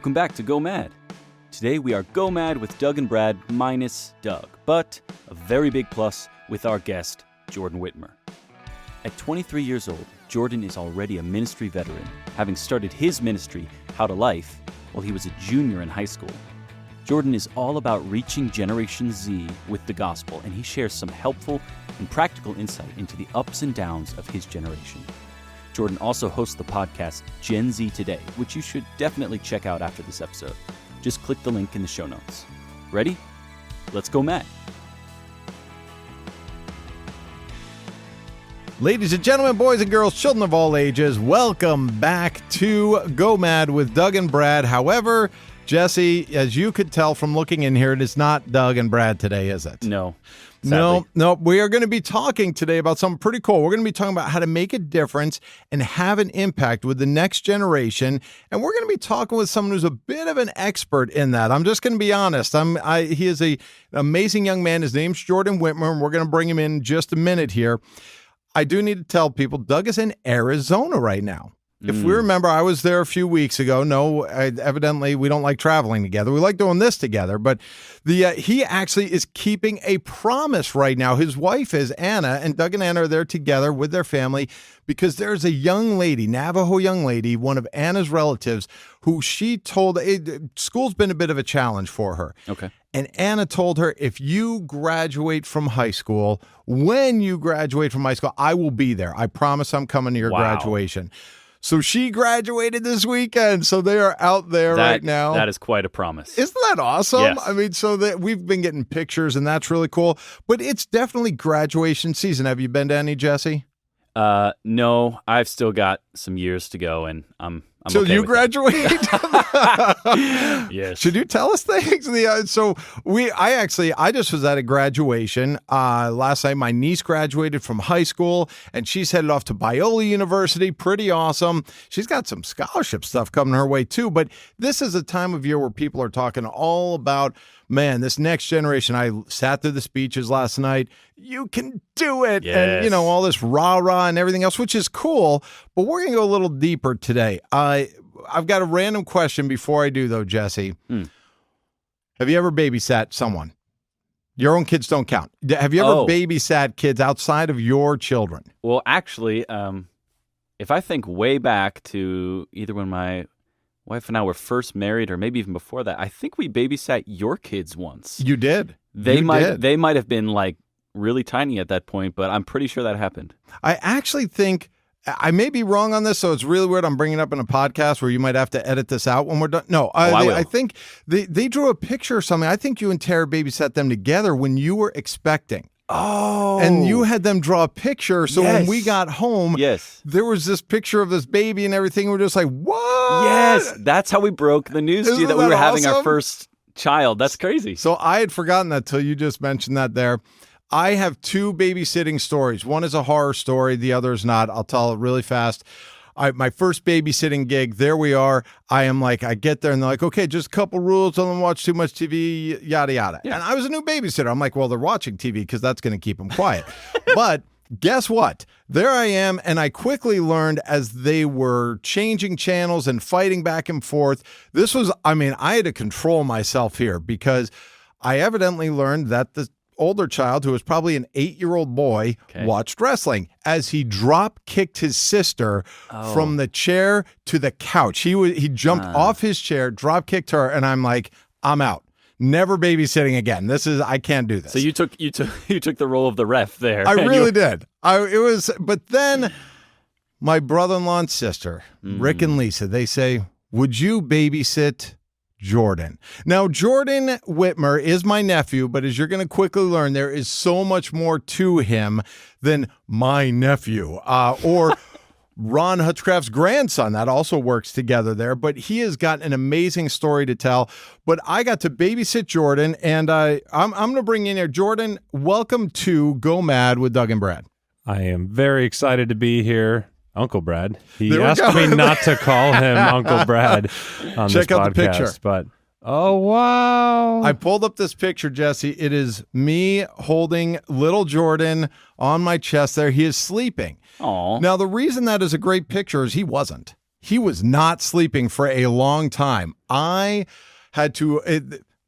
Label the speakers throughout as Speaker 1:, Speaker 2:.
Speaker 1: Welcome back to Go M.A.D. Today we are Go M.A.D. with Doug and Brad minus Doug, but a very big plus with our guest, Jordan Whitmer. At 23 years old, Jordan is already a ministry veteran, having started his ministry, How to Life, while he was a junior in high school. Jordan is all about reaching Generation Z with the gospel, and he shares some helpful and practical insight into the ups and downs of his generation. Jordan also hosts the podcast Gen Z Today, which you should definitely check out after this episode. Just click the link in the show notes. Ready? Let's go M.A.D.
Speaker 2: Ladies and gentlemen, boys and girls, children of all ages, welcome back to Go M.A.D. with Doug and Brad. However, Jesse, as you could tell from looking in here, it is not Doug and Brad today, is it?
Speaker 1: No. Sadly.
Speaker 2: No. We are going to be talking today about something pretty cool. We're going to be talking about how to make a difference and have an impact with the next generation. And we're going to be talking with someone who's a bit of an expert in that. I'm just going to be honest. He is an amazing young man. His name's Jordan Whitmer, and we're going to bring him in just a minute here. I do need to tell people, Doug is in Arizona right now. If we remember, I was there a few weeks ago. No, evidently we don't like traveling together. We like doing this together. But he actually is keeping a promise right now. His wife is Anna, and Doug and Anna are there together with their family because there's a young lady, Navajo young lady, one of Anna's relatives, who she told school's been a bit of a challenge for her.
Speaker 1: Okay.
Speaker 2: And Anna told her, if you graduate from high school, when you graduate from high school, I will be there. I promise I'm coming to your graduation. So she graduated this weekend, so they are out there right now.
Speaker 1: That is quite a promise.
Speaker 2: Isn't that awesome?
Speaker 1: Yes.
Speaker 2: I mean, so that we've been getting pictures, and that's really cool. But it's definitely graduation season. Have you been to any, Jesse?
Speaker 1: No, I've still got some years to go, and I'm
Speaker 2: so
Speaker 1: okay
Speaker 2: you
Speaker 1: with
Speaker 2: graduate?
Speaker 1: Yes.
Speaker 2: Should you tell us things? I just was at a graduation last night. My niece graduated from high school, and she's headed off to Biola University. Pretty awesome. She's got some scholarship stuff coming her way too. But this is a time of year where people are talking all about, man, this next generation. I sat through the speeches last night. You can do it.
Speaker 1: Yes.
Speaker 2: And, all this rah-rah and everything else, which is cool. But we're going to go a little deeper today. I've got a random question before I do, though, Jesse. Have you ever babysat someone? Your own kids don't count. Have you ever babysat kids outside of your children?
Speaker 1: Well, actually, if I think way back to either when my wife and I were first married or maybe even before that, I think we babysat your kids once.
Speaker 2: You did.
Speaker 1: They might have been like really tiny at that point, but I'm pretty sure that happened.
Speaker 2: I actually think, I may be wrong on this, so it's really weird I'm bringing it up in a podcast where you might have to edit this out when we're done. No, I think they drew a picture or something. I think you and Tara babysat them together when you were expecting.
Speaker 1: Oh.
Speaker 2: And you had them draw a picture, so when we got home, there was this picture of this baby and everything. We're just like, what?
Speaker 1: Yes, that's how we broke the news to you that we were having our first child. That's crazy.
Speaker 2: So I had forgotten that till you just mentioned that there. I have two babysitting stories. One is a horror story. The other is not. I'll tell it really fast. My first babysitting gig, there we are. I get there and they're like, okay, just a couple rules. Don't watch too much TV, yada, yada. Yeah. And I was a new babysitter. I'm like, well, they're watching TV because that's going to keep them quiet. But guess what? There I am. And I quickly learned as they were changing channels and fighting back and forth. I had to control myself here because I evidently learned that the older child, who was probably an 8-year-old boy, watched wrestling as he drop kicked his sister from the chair to the couch. He jumped off his chair, drop kicked her, and I'm like, I'm out. Never babysitting again. I can't do this.
Speaker 1: So you took the role of the ref there.
Speaker 2: I really did. But then my brother-in-law and sister, Rick and Lisa, they say, would you babysit Jordan? Now, Jordan Whitmer is my nephew, but as you're going to quickly learn, there is so much more to him than my nephew or Ron Hutchcraft's grandson. That also works together there, but he has got an amazing story to tell. But I got to babysit Jordan, and I'm going to bring in here. Jordan, welcome to Go M.A.D. with Doug and Brad.
Speaker 3: I am very excited to be here. Uncle Brad. He asked me not to call him Uncle Brad on this podcast. Check out the picture. But, oh, wow.
Speaker 2: I pulled up this picture, Jesse. It is me holding little Jordan on my chest there. He is sleeping.
Speaker 1: Aww.
Speaker 2: Now, the reason that is a great picture is he wasn't. He was not sleeping for a long time. I had to,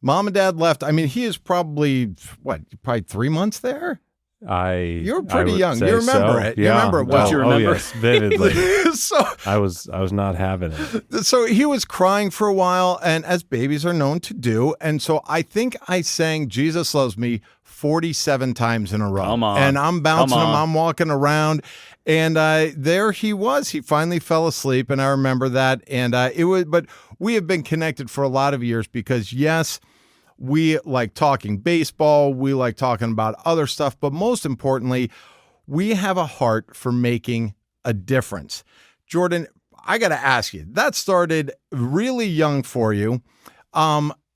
Speaker 2: mom and dad left. I mean, he is probably 3 months there? You were pretty young. You remember it.
Speaker 3: Yeah.
Speaker 2: You remember it well.
Speaker 1: You remember?
Speaker 3: Oh, yes, vividly.
Speaker 2: So
Speaker 3: I was not having it.
Speaker 2: So he was crying for a while, and as babies are known to do. And so I think I sang Jesus Loves Me 47 times in a row.
Speaker 1: Come on.
Speaker 2: And I'm bouncing him. I'm walking around. And there he was. He finally fell asleep, and I remember that. And but we have been connected for a lot of years because, yes, we like talking baseball. We like talking about other stuff. But most importantly, we have a heart for making a difference. Jordan, I got to ask you, that started really young for you.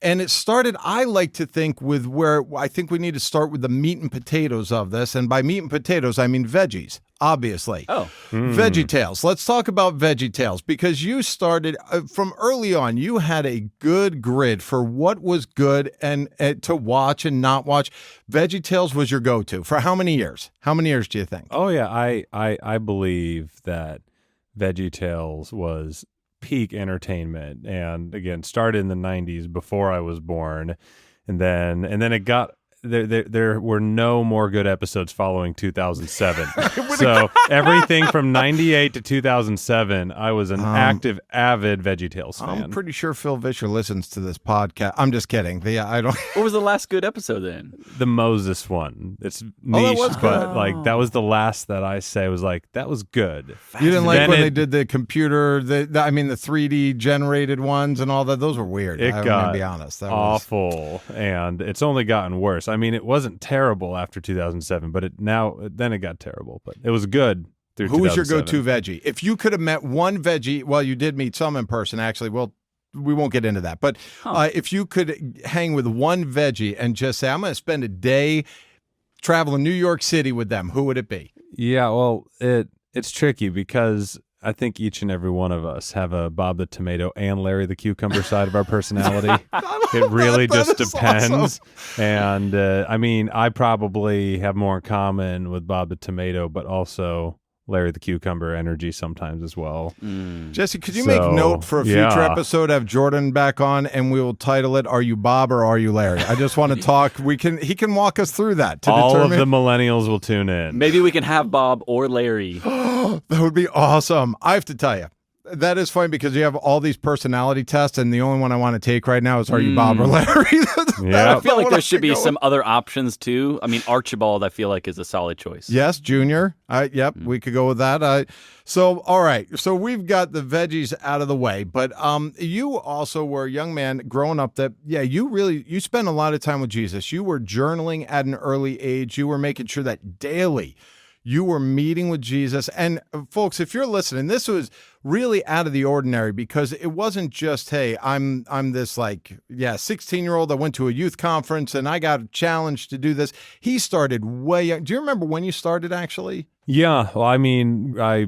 Speaker 2: And it started, I like to think, with where I think we need to start with the meat and potatoes of this. And by meat and potatoes, I mean veggies, obviously.
Speaker 1: Oh.
Speaker 2: Veggie Tales. Let's talk about Veggie Tales, because you started from early on. You had a good grid for what was good and to watch and not watch. Veggie Tales was your go-to for how many years? How many years do you think?
Speaker 3: Oh, yeah. I believe that Veggie Tales was peak entertainment, and again started in the 90s before I was born, and then it got there were no more good episodes following 2007. So everything from 98 to 2007, I was an avid VeggieTales fan.
Speaker 2: I'm pretty sure Phil Vischer listens to this podcast. I'm just kidding. I don't.
Speaker 1: What was the last good episode then?
Speaker 3: The Moses one. It's niche, but like that was the last that I say was like that was good.
Speaker 2: You didn't like when they did the computer, the 3D generated ones and all that. Those were weird.
Speaker 3: It
Speaker 2: I'm
Speaker 3: got
Speaker 2: gonna be honest. That
Speaker 3: awful, and it's only gotten worse. I mean, it wasn't terrible after 2007, but then it got terrible. But it was good through 2007.
Speaker 2: Who was your go-to veggie? If you could have met one veggie, well, you did meet some in person, actually. Well, we won't get into that. But if you could hang with one veggie and just say, I'm going to spend a day traveling New York City with them, who would it be?
Speaker 3: Yeah, well, it's tricky because I think each and every one of us have a Bob the Tomato and Larry the Cucumber side of our personality. It really just depends. Awesome. And I mean, I probably have more in common with Bob the Tomato, but also Larry the Cucumber energy sometimes as well.
Speaker 2: Jesse, could you make note for a future episode, have Jordan back on, and we will title it, Are You Bob or Are You Larry? I just want to talk. He can walk us through that.
Speaker 3: All of the millennials will tune in.
Speaker 1: Maybe we can have Bob or Larry.
Speaker 2: That would be awesome. I have to tell you, that is funny because you have all these personality tests, and the only one I want to take right now is Are You Bob or Larry?
Speaker 1: I feel like there should be some other options too. I mean, Archibald, I feel like, is a solid choice.
Speaker 2: Yes, Junior. We could go with that. So, all right. So we've got the veggies out of the way, but you also were a young man growing up that, you spent a lot of time with Jesus. You were journaling at an early age. You were making sure that daily you were meeting with Jesus. And folks, if you're listening, this was really out of the ordinary because it wasn't just, hey, I'm this 16-year-old that went to a youth conference and I got challenged to do this. He started way young. Do you remember when you started actually?
Speaker 3: Yeah. Well, I mean, I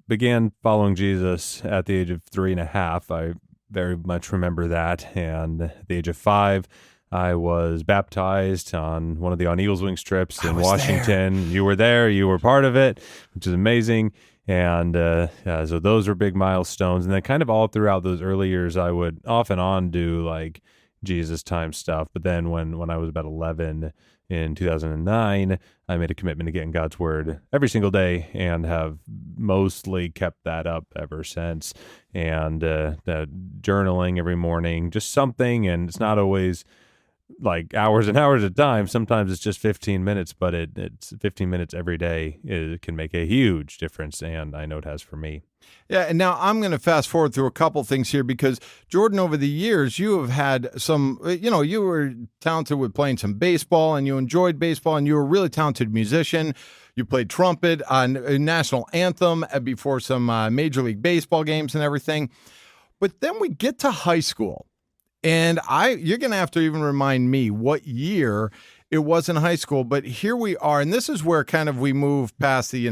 Speaker 3: began following Jesus at the age of 3.5. I very much remember that. And at the age of 5, I was baptized on one of the On Eagles Wings trips in Washington. There. You were there. You were part of it, which is amazing. And so those were big milestones. And then kind of all throughout those early years, I would off and on do like Jesus time stuff. But then when I was about 11 in 2009, I made a commitment to get in God's Word every single day and have mostly kept that up ever since. And journaling every morning, just something. And it's not always like hours and hours at a time. Sometimes it's just 15 minutes, but it's 15 minutes every day. It can make a huge difference, and I know it has for me.
Speaker 2: Yeah, and now I'm going to fast forward through a couple things here because, Jordan, over the years, you have had some, you were talented with playing some baseball, and you enjoyed baseball, and you were a really talented musician. You played trumpet on a national anthem before some Major League Baseball games and everything. But then we get to high school. And you're going to have to even remind me what year it was in high school. But here we are. And this is where kind of we move past the,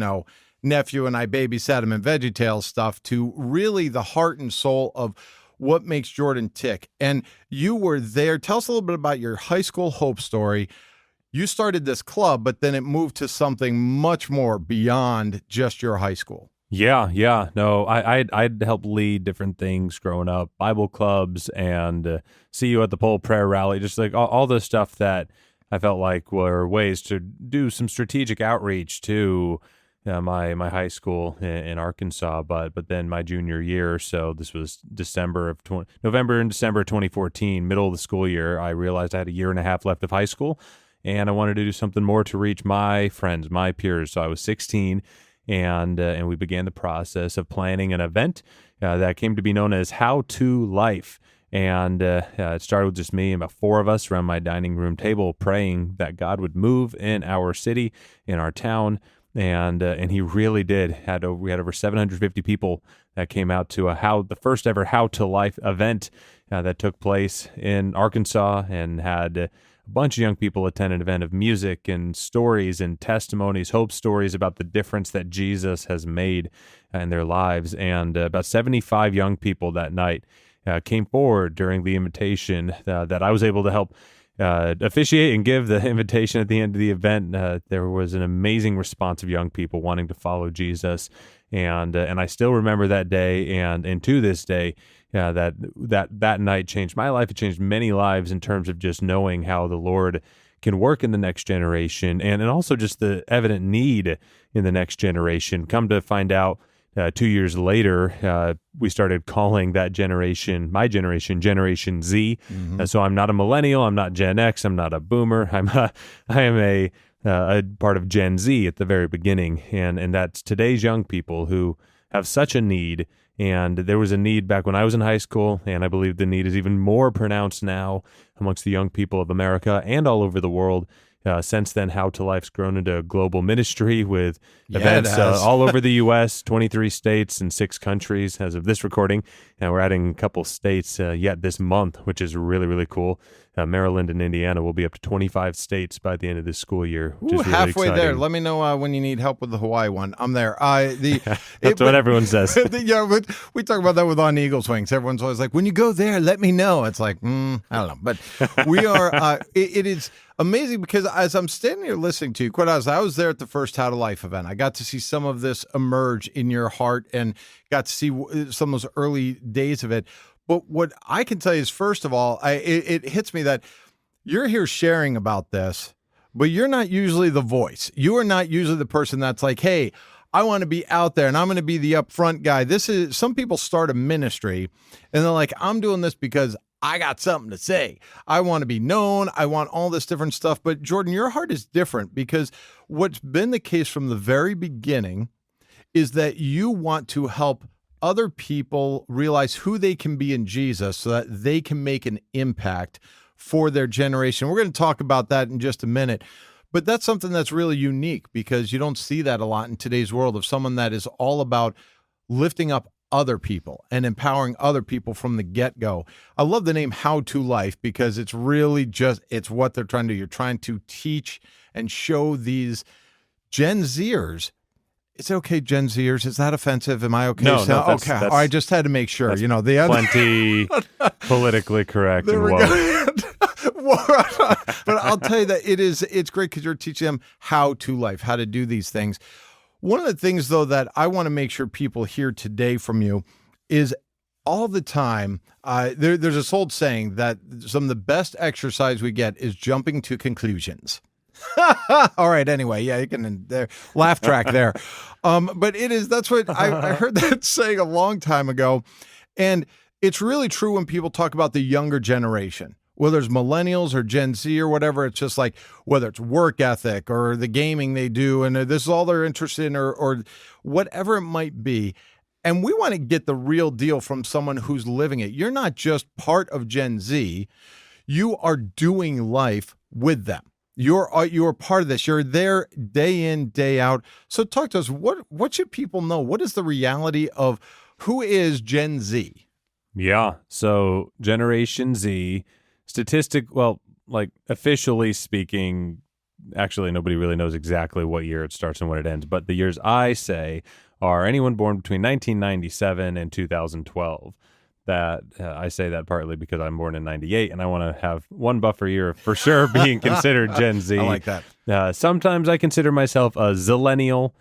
Speaker 2: nephew and I babysat him and VeggieTales stuff to really the heart and soul of what makes Jordan tick. And you were there. Tell us a little bit about your high school hope story. You started this club, but then it moved to something much more beyond just your high school.
Speaker 3: Yeah. No, I'd helped lead different things growing up, Bible clubs and see you at the pole prayer rally, just like all the stuff that I felt like were ways to do some strategic outreach to my high school in Arkansas. But then my junior year, so this was November and December 2014, middle of the school year, I realized I had a year and a half left of high school, and I wanted to do something more to reach my friends, my peers. So I was 16. And we began the process of planning an event that came to be known as How to Life. And it started with just me and about 4 of us around my dining room table praying that God would move in our city, in our town. And he really did. We had over 750 people that came out to the first ever How to Life event that took place in Arkansas, and had a bunch of young people attend an event of music and stories and testimonies, hope stories about the difference that Jesus has made in their lives. And about 75 young people that night came forward during the invitation that I was able to help officiate and give the invitation at the end of the event. There was an amazing response of young people wanting to follow Jesus, and I still remember that day, and to this day, that night changed my life. It changed many lives in terms of just knowing how the Lord can work in the next generation, and also just the evident need in the next generation. Come to find out, 2 years later, we started calling that generation, my generation, Generation Z.
Speaker 2: Mm-hmm.
Speaker 3: So I'm not a millennial, I'm not Gen X, I'm not a boomer. I am a part of Gen Z at the very beginning, and that's today's young people who have such a need. And there was a need back when I was in high school, and I believe the need is even more pronounced now amongst the young people of America and all over the world. Since then, How to Life's grown into a global ministry with events all over the U.S., 23 states and 6 countries as of this recording. And we're adding a couple states yet this month, which is really, really cool. Maryland and Indiana will be up to 25 states by the end of this school year, which is really
Speaker 2: halfway
Speaker 3: exciting.
Speaker 2: there. Let me know when you need help with the Hawaii one. I'm there.
Speaker 3: That's what everyone says.
Speaker 2: Yeah, but we talk about that with On Eagles Wings. Everyone's always like, when you go there, let me know. It's like, I don't know. But we are, it is amazing because as I'm standing here listening to you, quite honestly, I was there at the first How to Life event. I got to see some of this emerge in your heart and got to see some of those early days of it. But what I can tell you is, first of all, it hits me that you're here sharing about this, but you're not usually the voice. You are not usually the person that's like, hey, I want to be out there and I'm going to be the upfront guy. Some people start a ministry and they're like, I'm doing this because I got something to say. I want to be known. I want all this different stuff. But Jordan, your heart is different, because what's been the case from the very beginning is that you want to help other people realize who they can be in Jesus so that they can make an impact for their generation. We're going to talk about that in just a minute. But that's something that's really unique, because you don't see that a lot in today's world, of someone that is all about lifting up other people and empowering other people from the get-go. I love the name How to Life, because it's really it's what they're trying to do. You're trying to teach and show these Gen Zers. Is it okay, Gen Zers? Is that offensive? Am I okay?
Speaker 3: No,
Speaker 2: okay. I just had to make sure. The other
Speaker 3: plenty politically correct.
Speaker 2: There
Speaker 3: and
Speaker 2: we go. But I'll tell you that it's great, because you're teaching them how to life, how to do these things. One of the things, though, that I want to make sure people hear today from you is, all the time, there's this old saying that some of the best exercise we get is jumping to conclusions. All right. Anyway, yeah, you can laugh track there. But that's what I heard that saying a long time ago. And it's really true when people talk about the younger generation, whether it's millennials or Gen Z or whatever. It's just like, whether it's work ethic or the gaming they do, and this is all they're interested in, or whatever it might be. And we want to get the real deal from someone who's living it. You're not just part of Gen Z. You are doing life with them. You're part of this. You're there day in, day out. So talk to us. What should people know? What is the reality of who is Gen Z?
Speaker 3: Yeah. So Generation Z, officially speaking, actually nobody really knows exactly what year it starts and when it ends. But the years I say are anyone born between 1997 and 2012. That I say that partly because I'm born in 98 and I want to have one buffer year for sure being considered Gen Z.
Speaker 2: I like that.
Speaker 3: Sometimes I consider myself a zillennial.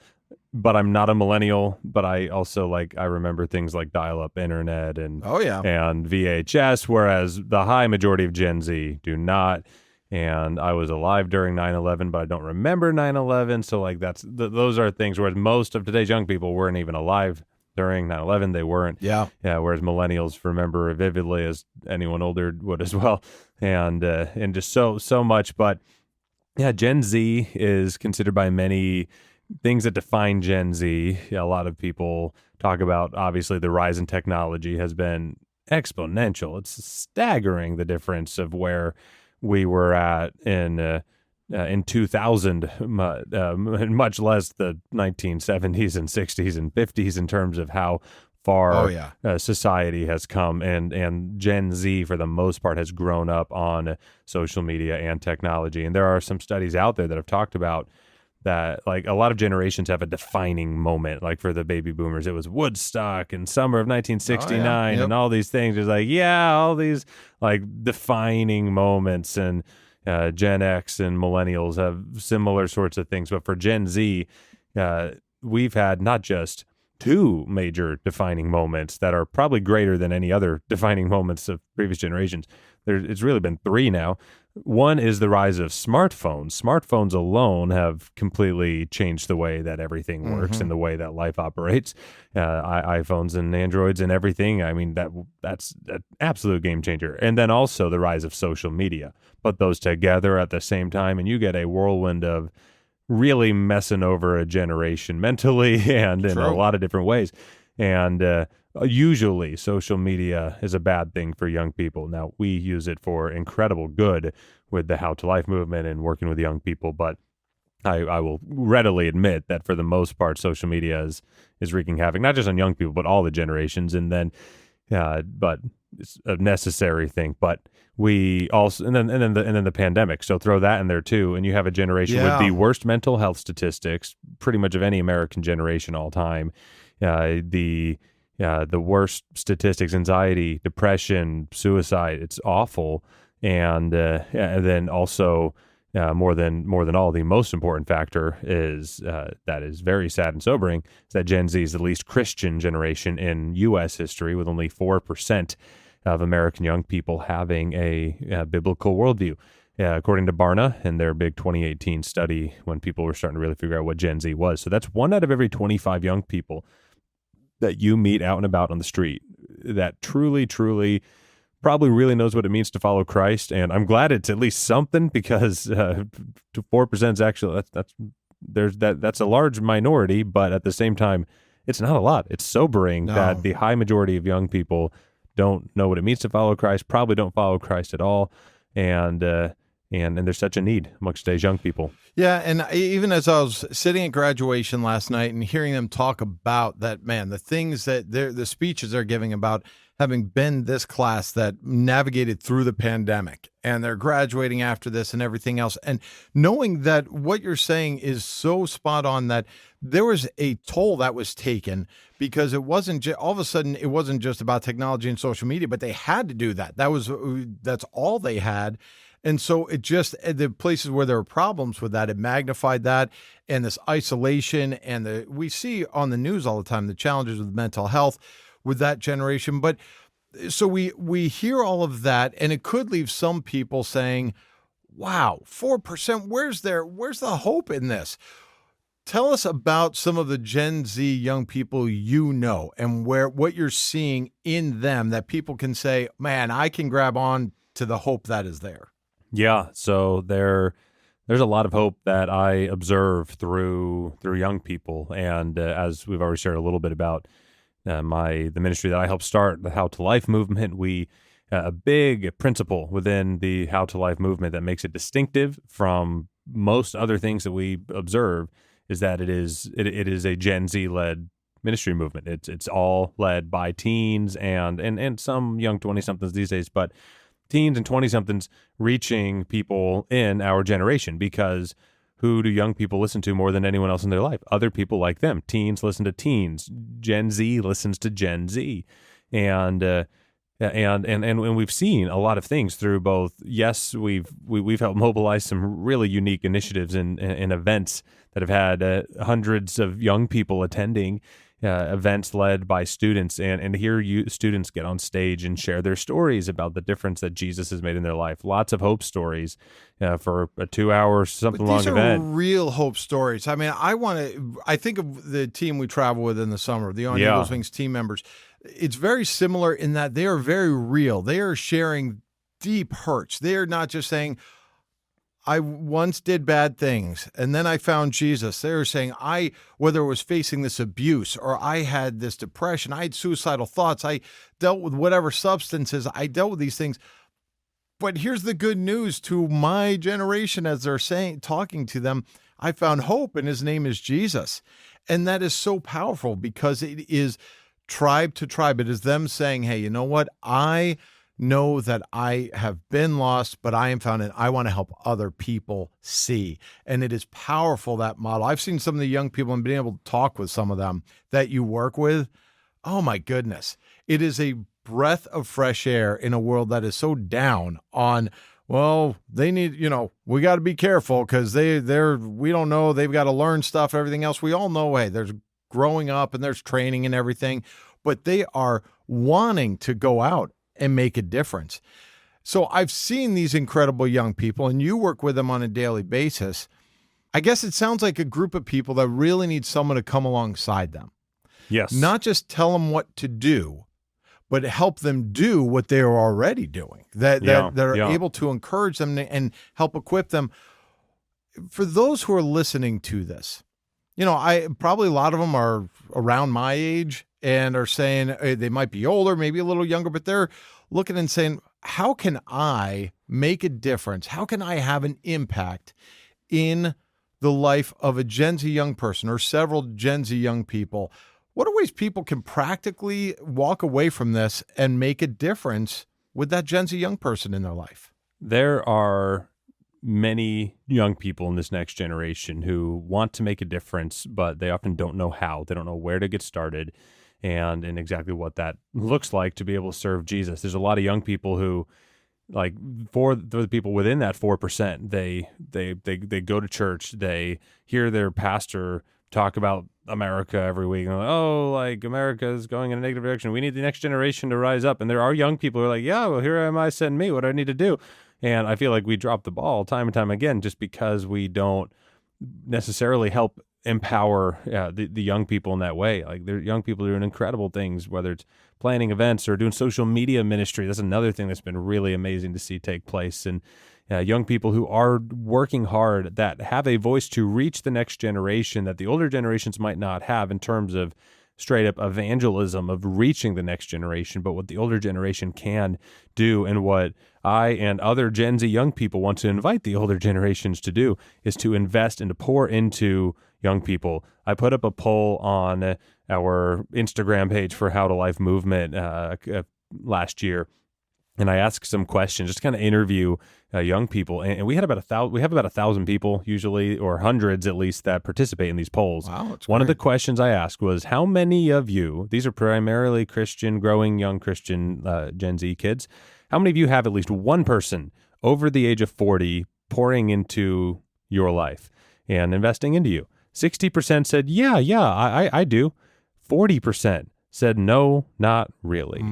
Speaker 3: but I'm not a millennial. But I also I remember things like dial-up internet and
Speaker 2: Oh, yeah.
Speaker 3: and VHS, whereas the high majority of Gen Z do not. And I was alive during 9/11, but I don't remember 9/11. So those are things. Whereas most of today's young people weren't even alive during 9/11. They weren't.
Speaker 2: Yeah.
Speaker 3: Whereas millennials remember vividly, as anyone older would as well, and just so much. But yeah, Gen Z is considered by many things that define Gen Z. A lot of people talk about, obviously, the rise in technology has been exponential. It's staggering, the difference of where we were at in 2000, much less the 1970s and 60s and 50s in terms of how far society has come. And Gen Z, for the most part, has grown up on social media and technology. And there are some studies out there that have talked about that, a lot of generations have a defining moment. Like for the baby boomers, it was Woodstock and summer of 1969 and all these things. It's all these defining moments. And Gen X and millennials have similar sorts of things. But for Gen Z, we've had not just two major defining moments that are probably greater than any other defining moments of previous generations. It's really been three now. One is the rise of smartphones. Smartphones alone have completely changed the way that everything works and the way that life operates. iPhones and Androids and everything. I mean, that's an absolute game changer. And then also the rise of social media. Put those together at the same time, and you get a whirlwind of really messing over a generation mentally and in a lot of different ways. And usually social media is a bad thing for young people. Now, we use it for incredible good with the How to Life movement and working with young people, but I will readily admit that for the most part, social media is wreaking havoc, not just on young people, but all the generations. And then, but it's a necessary thing. But we also, and then the pandemic. So throw that in there too, and you have a generation with the worst mental health statistics, pretty much of any American generation all time. The worst statistics: anxiety, depression, suicide. It's awful. And then also, more than all, the most important factor is that is very sad and sobering, is that Gen Z is the least Christian generation in U.S. history, with only 4% of American young people having a biblical worldview. According to Barna and their big 2018 study, when people were starting to really figure out what Gen Z was. So that's 1 out of every 25 young people that you meet out and about on the street that truly probably really knows what it means to follow Christ. And I'm glad it's at least something, because 4% is actually, that's a large minority, but at the same time, it's not a lot. It's sobering that the high majority of young people don't know what it means to follow Christ, probably don't follow Christ at all. And there's such a need amongst today's young people.
Speaker 2: Yeah, and even as I was sitting at graduation last night and hearing them talk about that, man, the things that the speeches they're giving about having been this class that navigated through the pandemic, and they're graduating after this and everything else, and knowing that what you're saying is so spot on, that there was a toll that was taken, because it wasn't all of a sudden, it wasn't just about technology and social media, but they had to do that. That's all they had. And so it just, the places where there were problems with that, it magnified that, and this isolation, and we see on the news all the time the challenges with mental health with that generation. But so we hear all of that, and it could leave some people saying, wow, 4%, where's the hope in this? Tell us about some of the Gen Z young people you know, and what you're seeing in them that people can say, man, I can grab on to the hope that is there.
Speaker 3: Yeah, so there's a lot of hope that I observe through young people, and as we've already shared a little bit about the ministry that I helped start, the How to Life movement, a big principle within the How to Life movement that makes it distinctive from most other things that we observe is that it is a Gen Z led ministry movement. It's all led by teens and some young 20-somethings these days, but teens and 20-somethings reaching people in our generation, because who do young people listen to more than anyone else in their life? Other people like them. Teens listen to teens. Gen Z listens to Gen Z. And we've seen a lot of things through both. Yes, we've helped mobilize some really unique initiatives and events that have had hundreds of young people attending events led by students, and hear students get on stage and share their stories about the difference that Jesus has made in their life. Lots of hope stories for a 2-hour something long event.
Speaker 2: These are real hope stories. I mean, I think of the team we travel with in the summer, the On Eagles Wings team members. It's very similar in that they are very real. They are sharing deep hurts. They are not just saying, I once did bad things, and then I found Jesus. They were saying, whether it was facing this abuse, or I had this depression, I had suicidal thoughts, I dealt with whatever substances, I dealt with these things. But here's the good news to my generation, as they're talking to them, I found hope, and his name is Jesus. And that is so powerful because it is tribe to tribe. It is them saying, hey, you know what? I know that I have been lost, but I am found, and I want to help other people see. And it is powerful, that model. I've seen some of the young people and been able to talk with some of them that you work with. Oh my goodness. It is a breath of fresh air in a world that is so down on, well, they need, we got to be careful because we don't know, they've got to learn stuff, everything else. We all know, hey, there's growing up and there's training and everything, but they are wanting to go out and make a difference. So I've seen these incredible young people, and you work with them on a daily basis. I guess it sounds like a group of people that really need someone to come alongside them.
Speaker 3: Yes.
Speaker 2: Not just tell them what to do, but help them do what they are already doing, that are able to encourage them and help equip them. For those who are listening to this, probably a lot of them are around my age and are saying they might be older, maybe a little younger, but they're looking and saying, how can I make a difference? How can I have an impact in the life of a Gen Z young person or several Gen Z young people? What are ways people can practically walk away from this and make a difference with that Gen Z young person in their life?
Speaker 3: There are many young people in this next generation who want to make a difference, but they often don't know how. They don't know where to get started and exactly what that looks like to be able to serve Jesus. There's a lot of young people who, like, for the people within that 4%, they go to church, they hear their pastor talk about America every week, and like America is going in a negative direction. We need the next generation to rise up. And there are young people who are like, yeah, well, here am I, send me. What do I need to do? And I feel like we drop the ball time and time again just because we don't necessarily help empower the young people in that way. Like, there are young people doing incredible things, whether it's planning events or doing social media ministry. That's another thing that's been really amazing to see take place. And young people who are working hard, that have a voice to reach the next generation that the older generations might not have in terms of straight up evangelism of reaching the next generation, but what the older generation can do, and what I and other Gen Z young people want to invite the older generations to do, is to invest and to pour into young people. I put up a poll on our Instagram page for How to Life movement last year, and I asked some questions, just kind of interview young people, and we had about 1,000. We have about 1,000 people usually, or hundreds at least, that participate in these polls.
Speaker 2: Wow, that's
Speaker 3: One
Speaker 2: great.
Speaker 3: of the questions I asked was, how many of you? These are primarily Christian, growing young Christian Gen Z kids. How many of you have at least one person over the age of 40 pouring into your life and investing into you? 60% said, yeah, I do. 40% said, no, not really.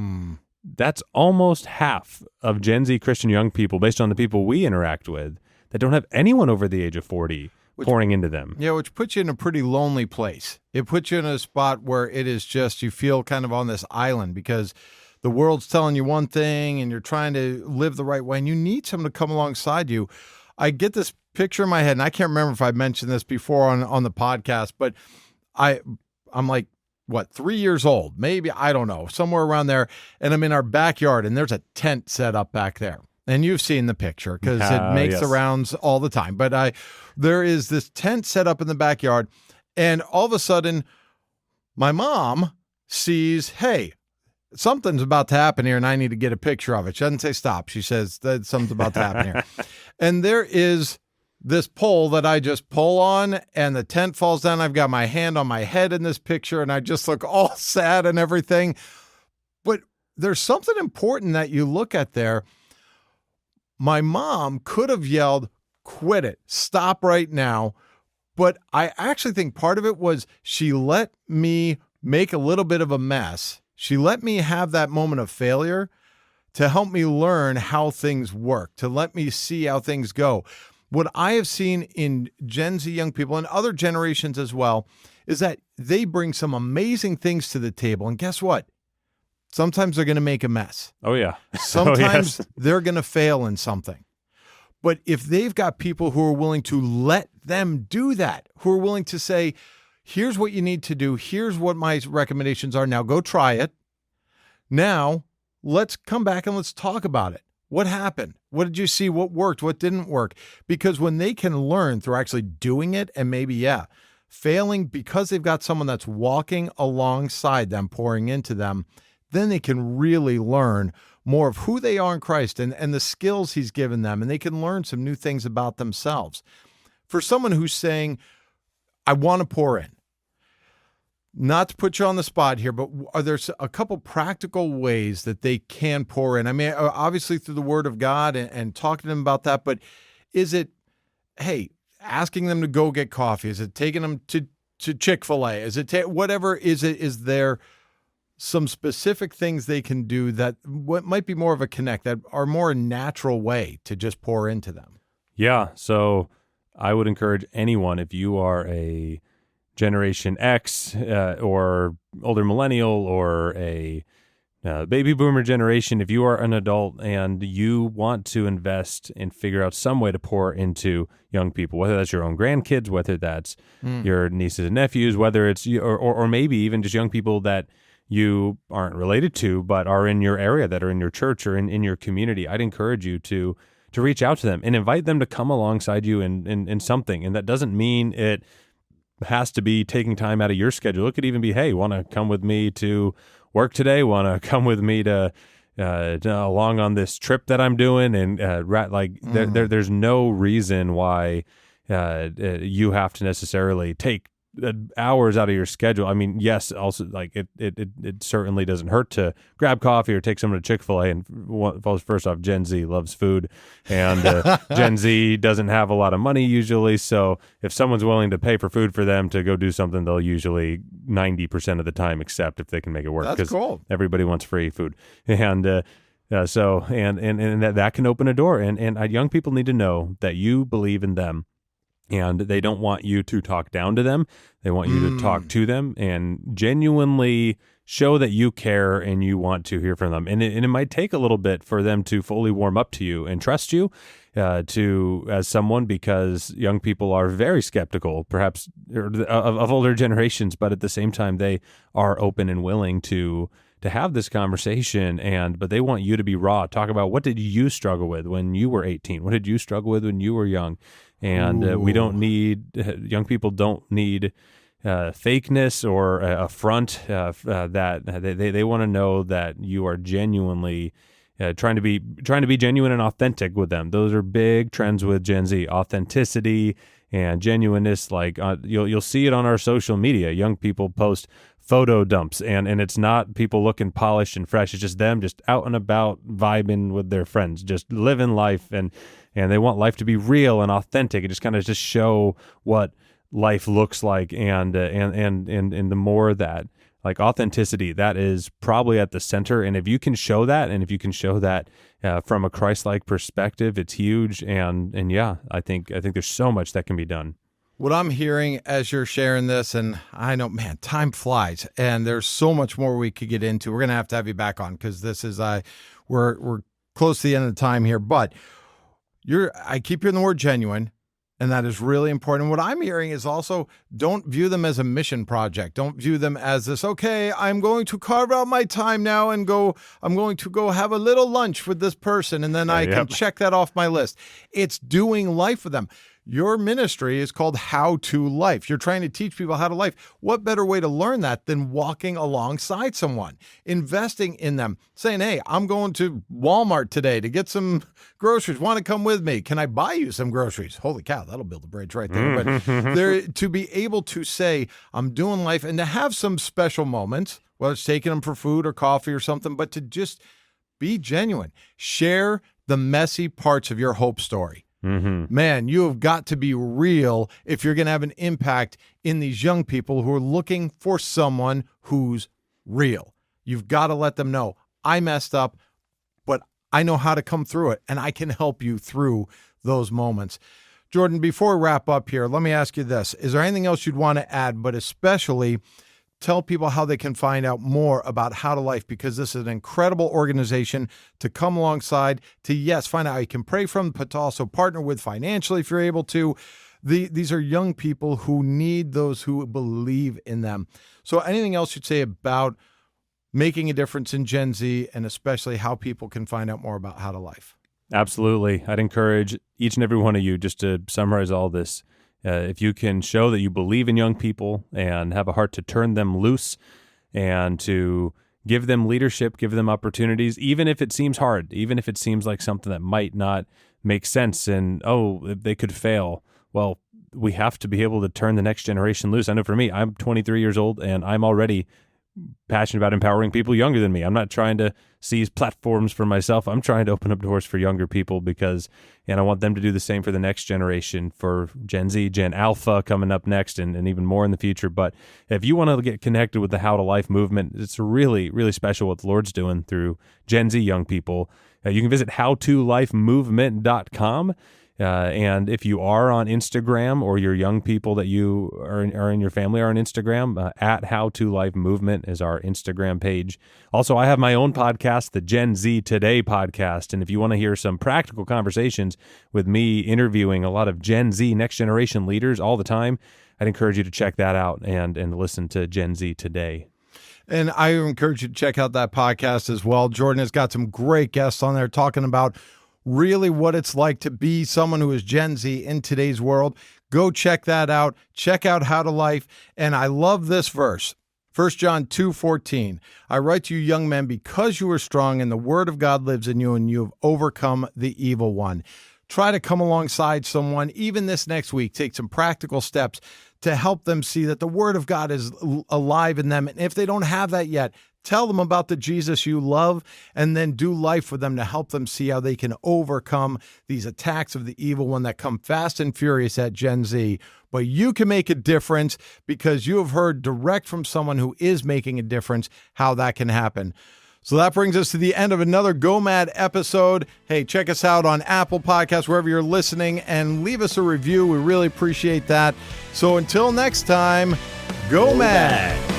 Speaker 3: That's almost half of Gen Z Christian young people, based on the people we interact with, that don't have anyone over the age of 40 pouring into them.
Speaker 2: Yeah, which puts you in a pretty lonely place. It puts you in a spot where it is just, you feel kind of on this island because the world's telling you one thing and you're trying to live the right way, and you need someone to come alongside you. I get this picture in my head, and I can't remember if I mentioned this before on the podcast, but I'm like, 3 years old, maybe, I don't know, somewhere around there. And I'm in our backyard, and there's a tent set up back there. And you've seen the picture because it makes the rounds all the time. But there is this tent set up in the backyard, and all of a sudden, my mom sees, hey, something's about to happen here, and I need to get a picture of it. She doesn't say stop. She says that something's about to happen here. And there is this pole that I just pull on, and the tent falls down. I've got my hand on my head in this picture, and I just look all sad and everything. But there's something important that you look at there. My mom could have yelled, quit it, stop right now. But I actually think part of it was she let me make a little bit of a mess. She let me have that moment of failure to help me learn how things work, to let me see how things go. What I have seen in Gen Z young people and other generations as well is that they bring some amazing things to the table. And guess what? Sometimes they're going to make a mess.
Speaker 3: Oh, yeah.
Speaker 2: Sometimes they're going to fail in something. But if they've got people who are willing to let them do that, who are willing to say, here's what you need to do, here's what my recommendations are, now go try it. Now, let's come back and let's talk about it. What happened? What did you see? What worked? What didn't work? Because when they can learn through actually doing it and maybe, failing because they've got someone that's walking alongside them, pouring into them, then they can really learn more of who they are in Christ and the skills he's given them, and they can learn some new things about themselves. For someone who's saying, I want to pour in, not to put you on the spot here, but are there a couple practical ways that they can pour in? I mean, obviously through the Word of God and talking to them about that, but is it, hey, asking them to go get coffee? Is it taking them to Chick-fil-A? Is it whatever? Is there some specific things they can do that what might be more of a connect, that are more a natural way to just pour into them?
Speaker 3: Yeah. So I would encourage anyone, if you are a Generation X or older millennial or a baby boomer generation, if you are an adult and you want to invest and figure out some way to pour into young people, whether that's your own grandkids, whether that's your nieces and nephews, whether it's or maybe even just young people that you aren't related to but are in your area, that are in your church or in your community, I'd encourage you to reach out to them and invite them to come alongside you in something. And that doesn't mean it has to be taking time out of your schedule. It could even be, hey, want to come with me to work today? Want to come with me to along on this trip that I'm doing? And there's no reason why you have to necessarily take hours out of your schedule. I mean, yes, also like it certainly doesn't hurt to grab coffee or take someone to Chick-fil-A. And first off, Gen Z loves food, and Gen Z doesn't have a lot of money usually. So if someone's willing to pay for food for them to go do something, they'll usually 90% of the time accept if they can make it work.
Speaker 2: That's cool.
Speaker 3: Everybody wants free food, and so that can open a door. And young people need to know that you believe in them. And they don't want you to talk down to them. They want you to talk to them and genuinely show that you care and you want to hear from them. And it might take a little bit for them to fully warm up to you and trust you as someone, because young people are very skeptical, perhaps of older generations, but at the same time, they are open and willing to have this conversation, but they want you to be raw. Talk about, what did you struggle with when you were 18? What did you struggle with when you were young? And we don't need, young people don't need fakeness or a front. That they want to know that you are genuinely trying to be genuine and authentic with them. Those are big trends with Gen Z: authenticity and genuineness. Like you'll see it on our social media. Young people post photo dumps, and it's not people looking polished and fresh. It's just them just out and about vibing with their friends, just living life, and they want life to be real and authentic and just kind of just show what life looks like. And the more that, like, authenticity, that is probably at the center. And if you can show that, from a Christ-like perspective, it's huge. And yeah, I think there's so much that can be done.
Speaker 2: What I'm hearing as you're sharing this, and I know, man, time flies, and there's so much more we could get into. We're going to have you back on, because this is, we're close to the end of the time here, but I keep hearing the word genuine, and that is really important. What I'm hearing is also, don't view them as a mission project. Don't view them as this, okay, I'm going to carve out my time now and I'm going to go have a little lunch with this person, and then I can check that off my list. It's doing life with them. Your ministry is called How to Life. You're trying to teach people how to life. What better way to learn that than walking alongside someone, investing in them, saying, hey, I'm going to Walmart today to get some groceries. Want to come with me? Can I buy you some groceries? Holy cow, that'll build a bridge right there. But to be able to say, I'm doing life, and to have some special moments, whether it's taking them for food or coffee or something, but to just be genuine. Share the messy parts of your hope story. Man, you have got to be real if you're going to have an impact in these young people who are looking for someone who's real. You've got to let them know, I messed up, but I know how to come through it, and I can help you through those moments. Jordan, before we wrap up here, let me ask you this. Is there anything else you'd want to add, but especially tell people how they can find out more about How to Life, because this is an incredible organization to come alongside to, yes, find out how you can pray from, but to also partner with financially if you're able to. These are young people who need those who believe in them. So anything else you'd say about making a difference in Gen Z, and especially how people can find out more about How to Life?
Speaker 3: Absolutely. I'd encourage each and every one of you, just to summarize all this, if you can show that you believe in young people and have a heart to turn them loose and to give them leadership, give them opportunities, even if it seems hard, even if it seems like something that might not make sense and, they could fail. Well, we have to be able to turn the next generation loose. I know for me, I'm 23 years old and I'm already passionate about empowering people younger than me. I'm not trying to seize platforms for myself. I'm trying to open up doors for younger people and I want them to do the same for the next generation, for Gen Z, Gen Alpha coming up next, and even more in the future. But if you want to get connected with the How to Life movement, it's really, really special what the Lord's doing through Gen Z young people. You can visit howtolifemovement.com. And if you are on Instagram, or your young people that you are in your family are on Instagram, at How to Life Movement is our Instagram page. Also, I have my own podcast, the Gen Z Today podcast. And if you want to hear some practical conversations with me interviewing a lot of Gen Z next generation leaders all the time, I'd encourage you to check that out and listen to Gen Z Today.
Speaker 2: And I encourage you to check out that podcast as well. Jordan has got some great guests on there talking about really what it's like to be someone who is Gen Z in today's world. Go check that out. Check out How to Life. And I love this verse. 1 John 2:14. I write to you, young men, because you are strong and the word of God lives in you and you have overcome the evil one. Try to come alongside someone, even this next week. Take some practical steps to help them see that the word of God is alive in them. And if they don't have that yet, tell them about the Jesus you love, and then do life with them to help them see how they can overcome these attacks of the evil one that come fast and furious at Gen Z. But you can make a difference because you have heard direct from someone who is making a difference how that can happen. So that brings us to the end of another Go M.A.D episode. Hey, check us out on Apple Podcasts, wherever you're listening, and leave us a review. We really appreciate that. So until next time, Go M.A.D.